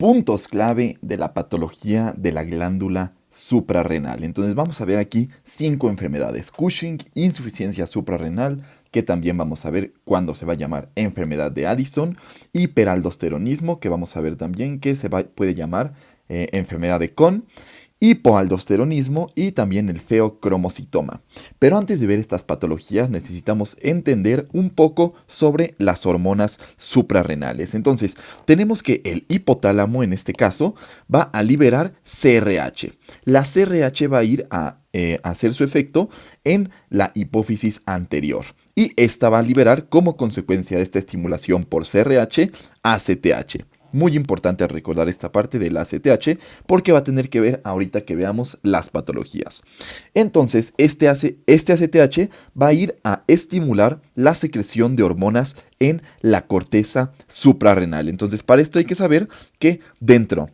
puntos clave de la patología de la glándula suprarrenal. Entonces vamos a ver aquí 5 enfermedades: Cushing, insuficiencia suprarrenal, que también vamos a ver cuándo se va a llamar enfermedad de Addison; hiperaldosteronismo, que vamos a ver también que puede llamar enfermedad de Kohn; hipoaldosteronismo y también el feocromocitoma. Pero antes de ver estas patologías necesitamos entender un poco sobre las hormonas suprarrenales. Entonces, tenemos que el hipotálamo en este caso va a liberar CRH. La CRH va a ir a hacer su efecto en la hipófisis anterior. Y esta va a liberar como consecuencia de esta estimulación por CRH ACTH. Muy importante recordar esta parte del ACTH porque va a tener que ver ahorita que veamos las patologías. Entonces, este ACTH va a ir a estimular la secreción de hormonas en la corteza suprarrenal. Entonces, para esto hay que saber que dentro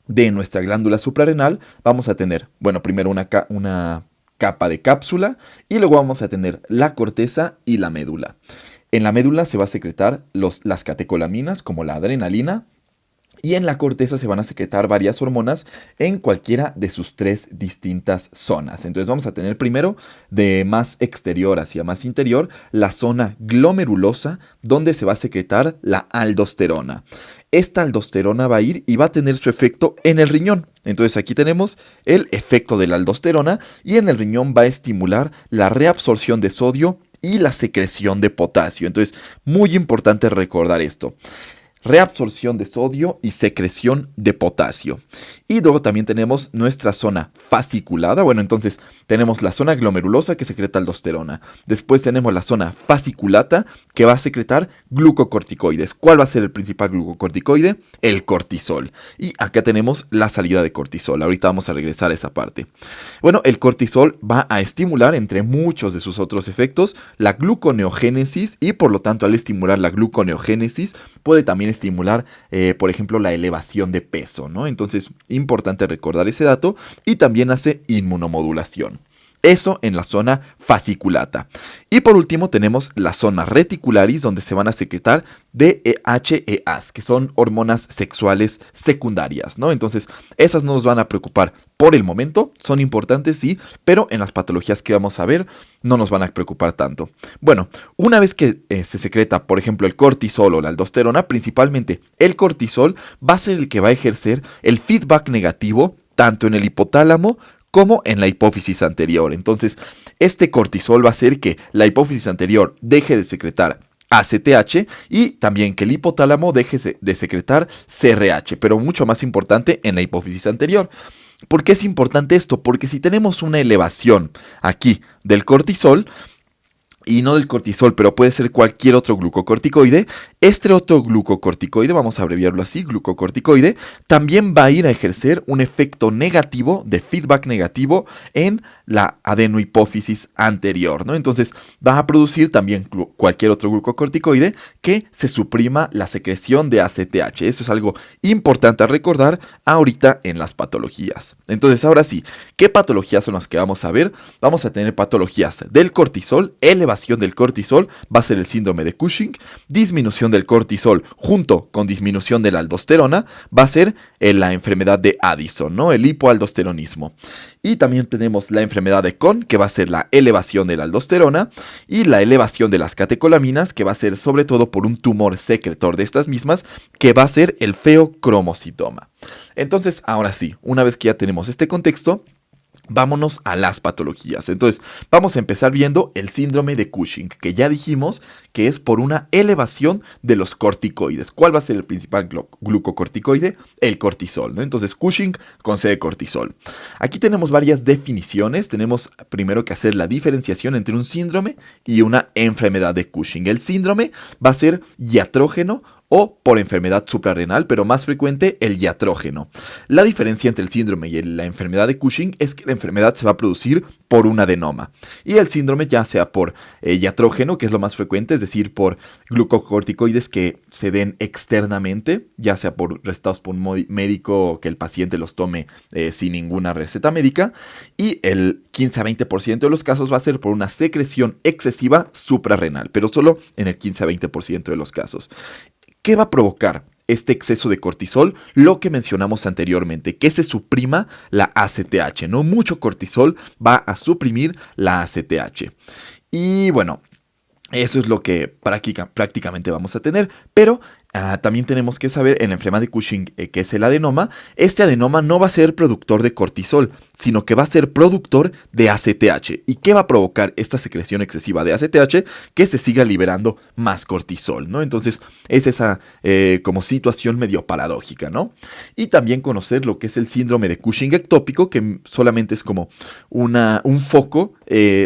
de nuestra glándula suprarrenal vamos a tener, bueno, primero una capa de cápsula y luego vamos a tener la corteza y la médula. En la médula se va a secretar las catecolaminas como la adrenalina, y en la corteza se van a secretar varias hormonas en cualquiera de sus 3 distintas zonas. Entonces vamos a tener primero, de más exterior hacia más interior, la zona glomerulosa, donde se va a secretar la aldosterona. Esta aldosterona va a ir y va a tener su efecto en el riñón. Entonces aquí tenemos el efecto de la aldosterona y en el riñón va a estimular la reabsorción de sodio y la secreción de potasio. Entonces, muy importante recordar esto: reabsorción de sodio y secreción de potasio. Y luego también tenemos nuestra zona fasciculada. Bueno, entonces tenemos la zona glomerulosa que secreta aldosterona. Después tenemos la zona fasciculata que va a secretar glucocorticoides. ¿Cuál va a ser el principal glucocorticoide? El cortisol. Y acá tenemos la salida de cortisol. Ahorita vamos a regresar a esa parte. Bueno, el cortisol va a estimular, entre muchos de sus otros efectos, la gluconeogénesis, y por lo tanto, al estimular la gluconeogénesis puede también estimular, por ejemplo, la elevación de peso, ¿no? Entonces, importante recordar ese dato. Y también hace inmunomodulación. Eso en la zona fasciculata. Y por último tenemos la zona reticularis, donde se van a secretar DHEAs, que son hormonas sexuales secundarias, ¿no? Entonces, esas no nos van a preocupar por el momento, son importantes, sí, pero en las patologías que vamos a ver no nos van a preocupar tanto. Bueno, una vez que se secreta, por ejemplo, el cortisol o la aldosterona, principalmente el cortisol va a ser el que va a ejercer el feedback negativo tanto en el hipotálamo como en la hipófisis anterior. Entonces, este cortisol va a hacer que la hipófisis anterior deje de secretar ACTH y también que el hipotálamo deje de secretar CRH, pero mucho más importante en la hipófisis anterior. ¿Por qué es importante esto? Porque si tenemos una elevación aquí del cortisol, y no del cortisol, pero puede ser cualquier otro glucocorticoide, este otro glucocorticoide, vamos a abreviarlo así, glucocorticoide, también va a ir a ejercer un efecto negativo, de feedback negativo, en la adenohipófisis anterior, ¿no? Entonces va a producir también cualquier otro glucocorticoide que se suprima la secreción de ACTH. Eso es algo importante a recordar ahorita en las patologías. Entonces, ahora sí, ¿qué patologías son las que vamos a ver? Vamos a tener patologías del cortisol, elevación del cortisol, va a ser el síndrome de Cushing; disminución del cortisol junto con disminución de la aldosterona va a ser la enfermedad de Addison, ¿no? El hipoaldosteronismo. Y también tenemos la enfermedad de Kohn, que va a ser la elevación de la aldosterona, y la elevación de las catecolaminas, que va a ser sobre todo por un tumor secretor de estas mismas, que va a ser el feocromocitoma. Entonces, ahora sí, una vez que ya tenemos este contexto, vámonos a las patologías. Entonces, vamos a empezar viendo el síndrome de Cushing, que ya dijimos que es por una elevación de los corticoides. ¿Cuál va a ser el principal glucocorticoide? El cortisol, ¿no? Entonces, Cushing con C de cortisol. Aquí tenemos varias definiciones. Tenemos primero que hacer la diferenciación entre un síndrome y una enfermedad de Cushing. El síndrome va a ser iatrógeno o por enfermedad suprarrenal, pero más frecuente el iatrógeno. La diferencia entre el síndrome y la enfermedad de Cushing es que la enfermedad se va a producir por un adenoma y el síndrome ya sea por iatrógeno, que es lo más frecuente, es decir, por glucocorticoides que se den externamente, ya sea por recetados por un médico, que el paciente los tome sin ninguna receta médica, y el 15 a 20% de los casos va a ser por una secreción excesiva suprarrenal, pero solo en el 15 a 20% de los casos. ¿Qué va a provocar este exceso de cortisol, lo que mencionamos anteriormente, que se suprima la ACTH, ¿no? Mucho cortisol va a suprimir la ACTH. Y bueno, eso es lo que prácticamente vamos a tener, pero también tenemos que saber en la enfermedad de Cushing, que es el adenoma, este adenoma no va a ser productor de cortisol, sino que va a ser productor de ACTH. ¿Y qué va a provocar esta secreción excesiva de ACTH? Que se siga liberando más cortisol, ¿no? Entonces es esa como situación medio paradójica, ¿no? Y también conocer lo que es el síndrome de Cushing ectópico, que solamente es como un foco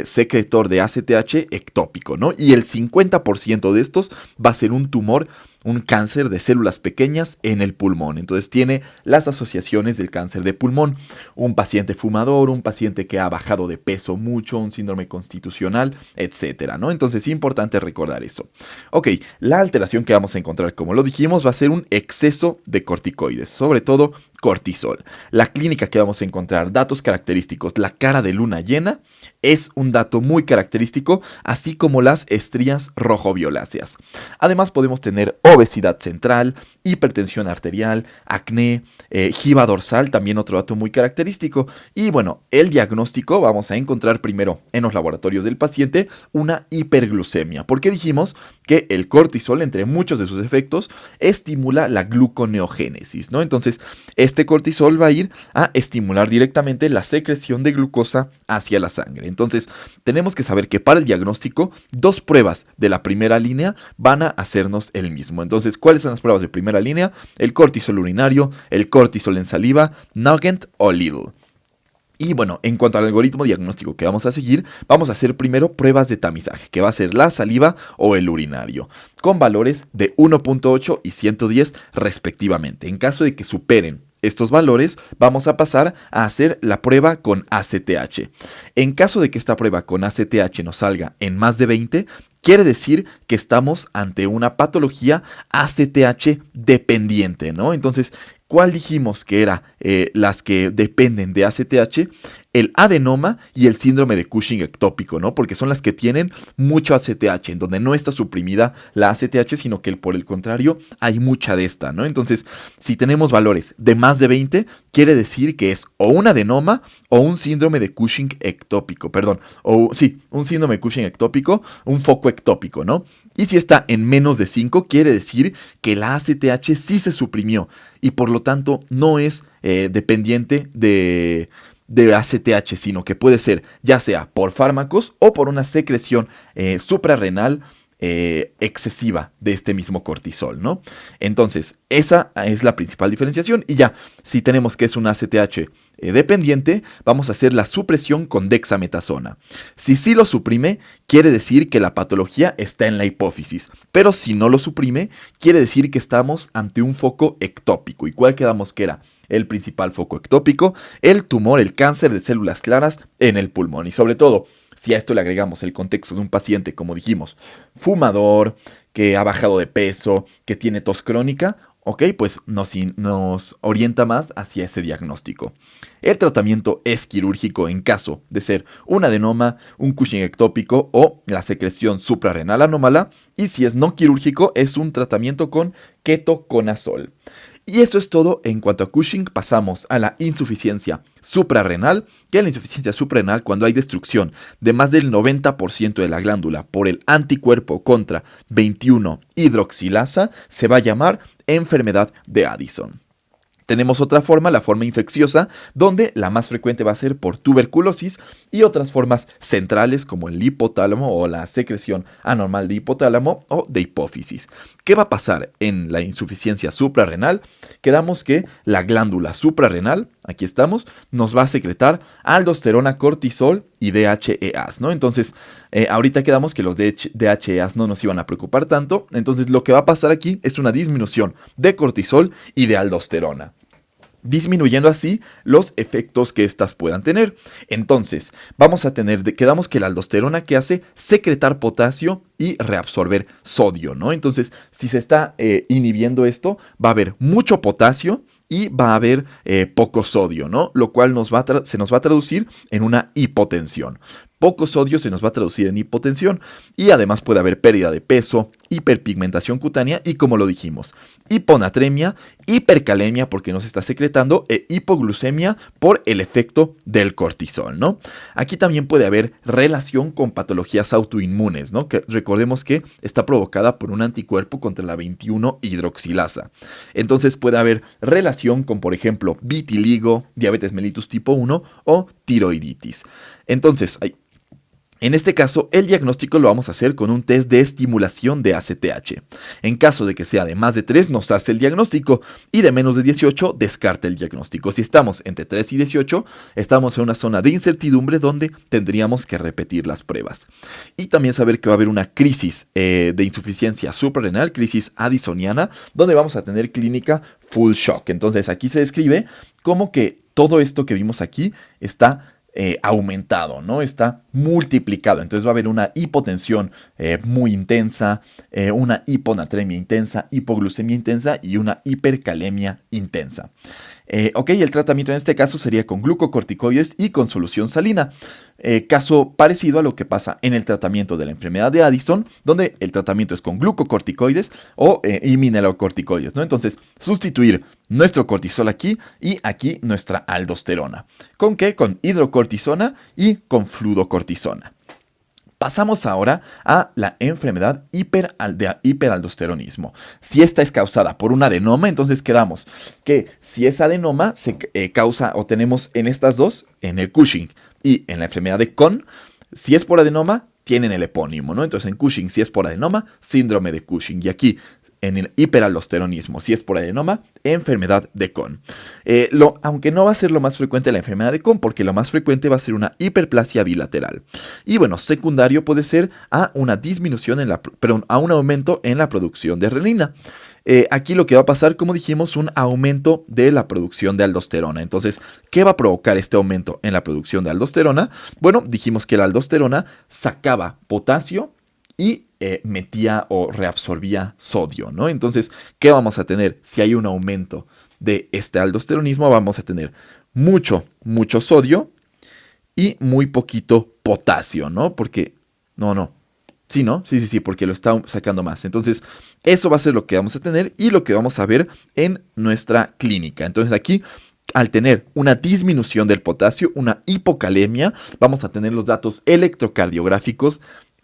secretor de ACTH ectópico, ¿no? Y el 50% de estos va a ser un tumor, un cáncer de células pequeñas en el pulmón. Entonces tiene las asociaciones del cáncer de pulmón. Un paciente fumador, un paciente que ha bajado de peso mucho, un síndrome constitucional, etcétera, ¿no? Entonces es importante recordar eso. Ok, la alteración que vamos a encontrar, como lo dijimos, va a ser un exceso de corticoides, sobre todo cortisol. La clínica que vamos a encontrar, datos característicos, la cara de luna llena es un dato muy característico, así como las estrías rojo-violáceas. Además podemos tener obesidad central, hipertensión arterial, acné, jiba dorsal, también otro dato muy característico. Y bueno, el diagnóstico vamos a encontrar primero en los laboratorios del paciente una hiperglucemia, porque dijimos que el cortisol, entre muchos de sus efectos, estimula la gluconeogénesis, ¿no? Entonces, este cortisol va a ir a estimular directamente la secreción de glucosa hacia la sangre. Entonces, tenemos que saber que para el diagnóstico, 2 pruebas de la primera línea van a hacernos el mismo. Entonces, ¿cuáles son las pruebas de primera línea? El cortisol urinario, el cortisol en saliva, Nugent o Lidl. Y bueno, en cuanto al algoritmo diagnóstico que vamos a seguir, vamos a hacer primero pruebas de tamizaje, que va a ser la saliva o el urinario, con valores de 1.8 y 110 respectivamente. En caso de que superen estos valores, vamos a pasar a hacer la prueba con ACTH. En caso de que esta prueba con ACTH nos salga en más de 20, quiere decir que estamos ante una patología ACTH dependiente, ¿no? Entonces, ¿cuál dijimos que era las que dependen de ACTH? El adenoma y el síndrome de Cushing ectópico, ¿no? Porque son las que tienen mucho ACTH, en donde no está suprimida la ACTH, sino que por el contrario hay mucha de esta, ¿no? Entonces, si tenemos valores de más de 20, quiere decir que es o un adenoma o un síndrome de Cushing ectópico, un síndrome de Cushing ectópico, un foco ectópico, ¿no? Y si está en menos de 5, quiere decir que la ACTH sí se suprimió y por lo tanto no es dependiente de ACTH, sino que puede ser ya sea por fármacos o por una secreción suprarrenal excesiva de este mismo cortisol, ¿no? Entonces, esa es la principal diferenciación. Y ya, si tenemos que es un ACTH dependiente, vamos a hacer la supresión con dexametasona. Si sí lo suprime, quiere decir que la patología está en la hipófisis, pero si no lo suprime, quiere decir que estamos ante un foco ectópico. ¿Y cuál quedamos que era? El principal foco ectópico, el tumor, el cáncer de células claras en el pulmón. Y sobre todo, si a esto le agregamos el contexto de un paciente, como dijimos, fumador, que ha bajado de peso, que tiene tos crónica, ok, pues nos orienta más hacia ese diagnóstico. El tratamiento es quirúrgico en caso de ser un adenoma, un Cushing ectópico o la secreción suprarrenal anómala. Y si es no quirúrgico, es un tratamiento con ketoconazol. Y eso es todo en cuanto a Cushing. Pasamos a la insuficiencia suprarrenal, que es la insuficiencia suprarrenal cuando hay destrucción de más del 90% de la glándula por el anticuerpo contra 21-hidroxilasa, se va a llamar enfermedad de Addison. Tenemos otra forma, la forma infecciosa, donde la más frecuente va a ser por tuberculosis y otras formas centrales como el hipotálamo o la secreción anormal de hipotálamo o de hipófisis. ¿Qué va a pasar en la insuficiencia suprarrenal? Quedamos que la glándula suprarrenal, aquí estamos, nos va a secretar aldosterona, cortisol y DHEAs, ¿no? Entonces, ahorita quedamos que los DHEAs no nos iban a preocupar tanto. Entonces, lo que va a pasar aquí es una disminución de cortisol y de aldosterona, disminuyendo así los efectos que éstas puedan tener. Entonces, quedamos que la aldosterona que hace secretar potasio y reabsorber sodio, ¿no? Entonces, si se está inhibiendo esto, va a haber mucho potasio y va a haber poco sodio, ¿no? Lo cual se nos va a traducir en una hipotensión. Poco sodio se nos va a traducir en hipotensión y además puede haber pérdida de peso, hiperpigmentación cutánea y, como lo dijimos, hiponatremia, hipercalemia porque no se está secretando e hipoglucemia por el efecto del cortisol, ¿no? Aquí también puede haber relación con patologías autoinmunes, ¿no? Que recordemos que está provocada por un anticuerpo contra la 21-hidroxilasa. Entonces puede haber relación con, por ejemplo, vitiligo, diabetes mellitus tipo 1 o tiroiditis. Entonces, en este caso, el diagnóstico lo vamos a hacer con un test de estimulación de ACTH. En caso de que sea de más de 3, nos hace el diagnóstico y de menos de 18, descarta el diagnóstico. Si estamos entre 3 y 18, estamos en una zona de incertidumbre donde tendríamos que repetir las pruebas. Y también saber que va a haber una crisis de insuficiencia suprarrenal, crisis addisoniana, donde vamos a tener clínica full shock. Entonces aquí se describe como que todo esto que vimos aquí está aumentado, ¿no? Está multiplicado. Entonces va a haber una hipotensión muy intensa, una hiponatremia intensa, hipoglucemia intensa y una hipercalemia intensa. El tratamiento en este caso sería con glucocorticoides y con solución salina. Caso parecido a lo que pasa en el tratamiento de la enfermedad de Addison, donde el tratamiento es con glucocorticoides y mineralocorticoides, ¿no? Entonces, sustituir nuestro cortisol aquí y aquí nuestra aldosterona. ¿Con qué? Con hidrocortisona y con fludocortisona. Pasamos ahora a la enfermedad de hiperaldosteronismo. Si esta es causada por un adenoma, entonces quedamos que si ese adenoma se causa o tenemos en estas dos, en el Cushing y en la enfermedad de Cohn, si es por adenoma, tienen el epónimo, ¿no? Entonces en Cushing, si es por adenoma, síndrome de Cushing. Y aquí, en el hiperaldosteronismo, si es por adenoma, enfermedad de Cohn. Aunque no va a ser lo más frecuente la enfermedad de Cohn, porque lo más frecuente va a ser una hiperplasia bilateral. Y bueno, secundario puede ser a una disminución a un aumento en la producción de renina. Aquí lo que va a pasar, como dijimos, un aumento de la producción de aldosterona. Entonces, ¿qué va a provocar este aumento en la producción de aldosterona? Bueno, dijimos que la aldosterona sacaba potasio y metía o reabsorbía sodio, ¿no? Entonces, ¿qué vamos a tener? Si hay un aumento de este aldosteronismo, vamos a tener mucho sodio y muy poquito potasio, ¿no? Porque, sí, ¿no? Sí, porque lo está sacando más. Entonces, eso va a ser lo que vamos a tener y lo que vamos a ver en nuestra clínica. Entonces, aquí, al tener una disminución del potasio, una hipocalemia, vamos a tener los datos electrocardiográficos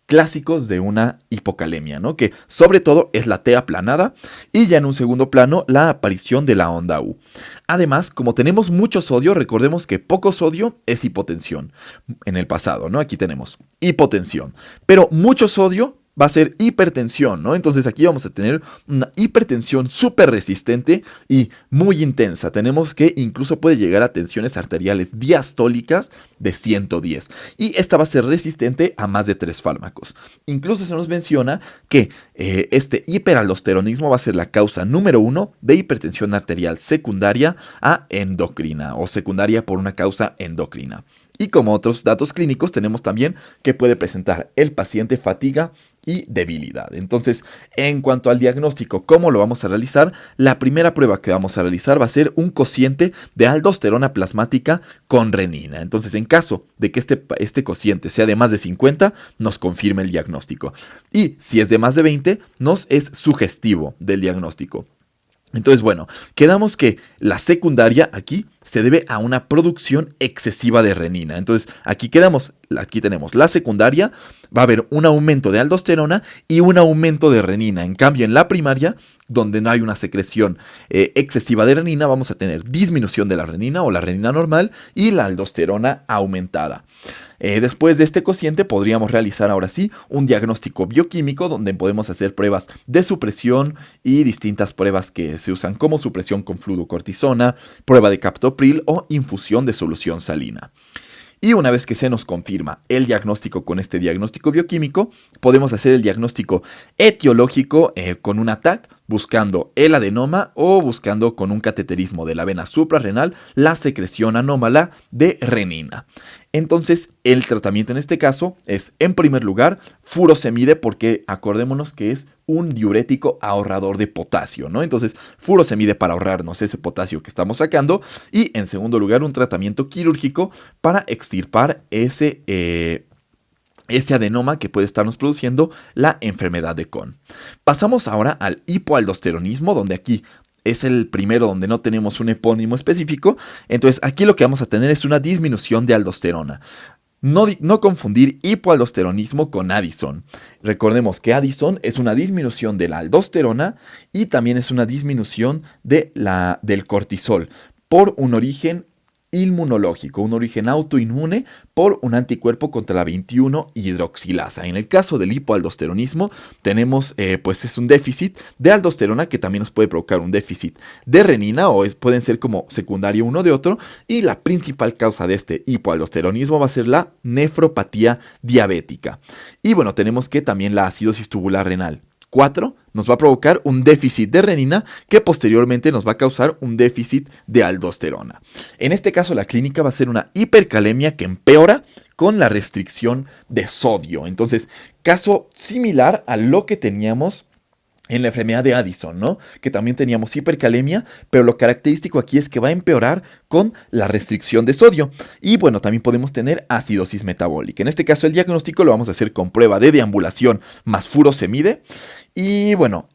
clásicos de una hipocalemia, ¿no? Que sobre todo es la T aplanada y ya en un segundo plano la aparición de la onda U. Además, como tenemos mucho sodio, recordemos que poco sodio es hipotensión en el pasado, ¿no? Aquí tenemos hipotensión, pero mucho sodio va a ser hipertensión, ¿no? Entonces aquí vamos a tener una hipertensión súper resistente y muy intensa. Tenemos que incluso puede llegar a tensiones arteriales diastólicas de 110. Y esta va a ser resistente a más de 3 fármacos. Incluso se nos menciona que este hiperaldosteronismo va a ser la causa número 1 de hipertensión arterial secundaria a endocrina o secundaria por una causa endocrina. Y como otros datos clínicos tenemos también que puede presentar el paciente fatiga y debilidad. Entonces, en cuanto al diagnóstico, ¿cómo lo vamos a realizar? La primera prueba que vamos a realizar va a ser un cociente de aldosterona plasmática con renina. Entonces, en caso de que este cociente sea de más de 50, nos confirma el diagnóstico. Y si es de más de 20, nos es sugestivo del diagnóstico. Entonces, bueno, quedamos que la secundaria aquí se debe a una producción excesiva de renina. Entonces, aquí tenemos la secundaria, va a haber un aumento de aldosterona y un aumento de renina. En cambio, en la primaria, donde no hay una secreción excesiva de renina, vamos a tener disminución de la renina o la renina normal y la aldosterona aumentada. Después de este cociente podríamos realizar ahora sí un diagnóstico bioquímico donde podemos hacer pruebas de supresión y distintas pruebas que se usan como supresión con fludocortisona, prueba de captopril o infusión de solución salina. Y una vez que se nos confirma el diagnóstico con este diagnóstico bioquímico, podemos hacer el diagnóstico etiológico con un ATAC, buscando el adenoma o buscando con un cateterismo de la vena suprarrenal la secreción anómala de renina. Entonces, el tratamiento en este caso es, en primer lugar, furosemide, porque acordémonos que es un diurético ahorrador de potasio, ¿no? Entonces, furosemide para ahorrarnos ese potasio que estamos sacando. Y, en segundo lugar, un tratamiento quirúrgico para extirpar ese adenoma que puede estarnos produciendo la enfermedad de Crohn. Pasamos ahora al hipoaldosteronismo, donde aquí es el primero donde no tenemos un epónimo específico. Entonces aquí lo que vamos a tener es una disminución de aldosterona. No confundir hipoaldosteronismo con Addison. Recordemos que Addison es una disminución de la aldosterona y también es una disminución del cortisol por un origen inmunológico, un origen autoinmune por un anticuerpo contra la 21-hidroxilasa. En el caso del hipoaldosteronismo tenemos pues es un déficit de aldosterona que también nos puede provocar un déficit de renina o pueden ser como secundario uno de otro, y la principal causa de este hipoaldosteronismo va a ser la nefropatía diabética. Y bueno, tenemos que también la acidosis tubular renal 4 nos va a provocar un déficit de renina que posteriormente nos va a causar un déficit de aldosterona. En este caso la clínica va a ser una hipercalemia que empeora con la restricción de sodio. Entonces, caso similar a lo que teníamos en la enfermedad de Addison, ¿no? Que también teníamos hipercalemia, pero lo característico aquí es que va a empeorar con la restricción de sodio. Y bueno, también podemos tener acidosis metabólica. En este caso el diagnóstico lo vamos a hacer con prueba de deambulación más furosemide. Y bueno,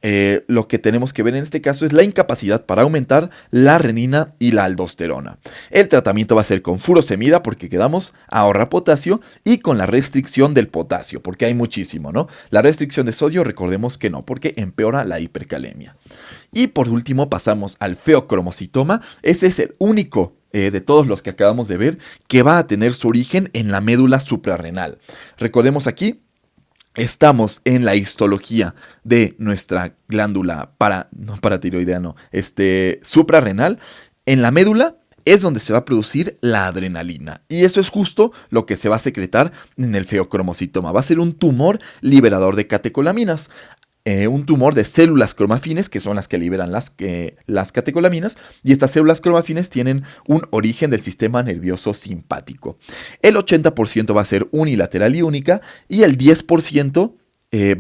lo que tenemos que ver en este caso es la incapacidad para aumentar la renina y la aldosterona. El tratamiento va a ser con furosemida porque quedamos ahorra potasio y con la restricción del potasio porque hay muchísimo, ¿no? La restricción de sodio recordemos que no porque empeora la hipercalemia. Y por último pasamos al feocromocitoma. Ese es el único de todos los que acabamos de ver que va a tener su origen en la médula suprarrenal. Recordemos aquí. Estamos en la histología de nuestra glándula suprarrenal. En la médula es donde se va a producir la adrenalina. Y eso es justo lo que se va a secretar en el feocromocitoma. Va a ser un tumor liberador de catecolaminas. Un tumor de células cromafines, que son las que liberan las catecolaminas, y estas células cromafines tienen un origen del sistema nervioso simpático. El 80% va a ser unilateral y única, y el 10%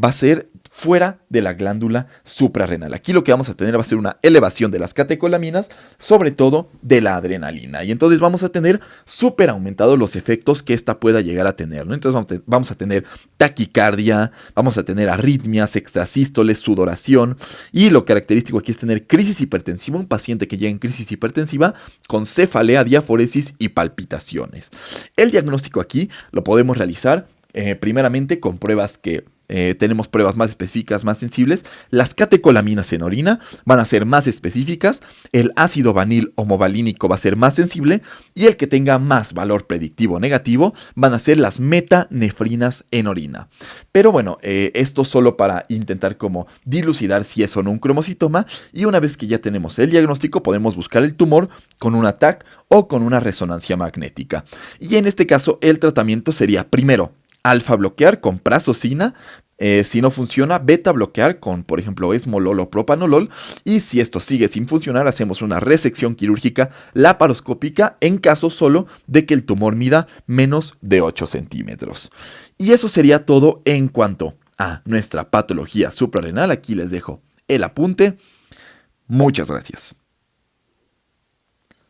va a ser fuera de la glándula suprarrenal. Aquí lo que vamos a tener va a ser una elevación de las catecolaminas, sobre todo de la adrenalina. Y entonces vamos a tener súper aumentados los efectos que esta pueda llegar a tener, ¿no? Entonces vamos a tener taquicardia, vamos a tener arritmias, extrasístoles, sudoración. Y lo característico aquí es tener crisis hipertensiva, un paciente que llega en crisis hipertensiva con cefalea, diaforesis y palpitaciones. El diagnóstico aquí lo podemos realizar primeramente con pruebas que tenemos pruebas más específicas, más sensibles. Las catecolaminas en orina van a ser más específicas, el ácido vanil homovalínico va a ser más sensible y el que tenga más valor predictivo negativo van a ser las metanefrinas en orina. Pero bueno, esto solo para intentar como dilucidar si es o no un cromocitoma, y una vez que ya tenemos el diagnóstico podemos buscar el tumor con un TAC o con una resonancia magnética. Y en este caso el tratamiento sería primero alfa bloquear con prazosina, si no funciona, beta bloquear con, por ejemplo, esmolol o propanolol, y si esto sigue sin funcionar, hacemos una resección quirúrgica laparoscópica en caso solo de que el tumor mida menos de 8 centímetros. Y eso sería todo en cuanto a nuestra patología suprarrenal. Aquí les dejo el apunte. Muchas gracias.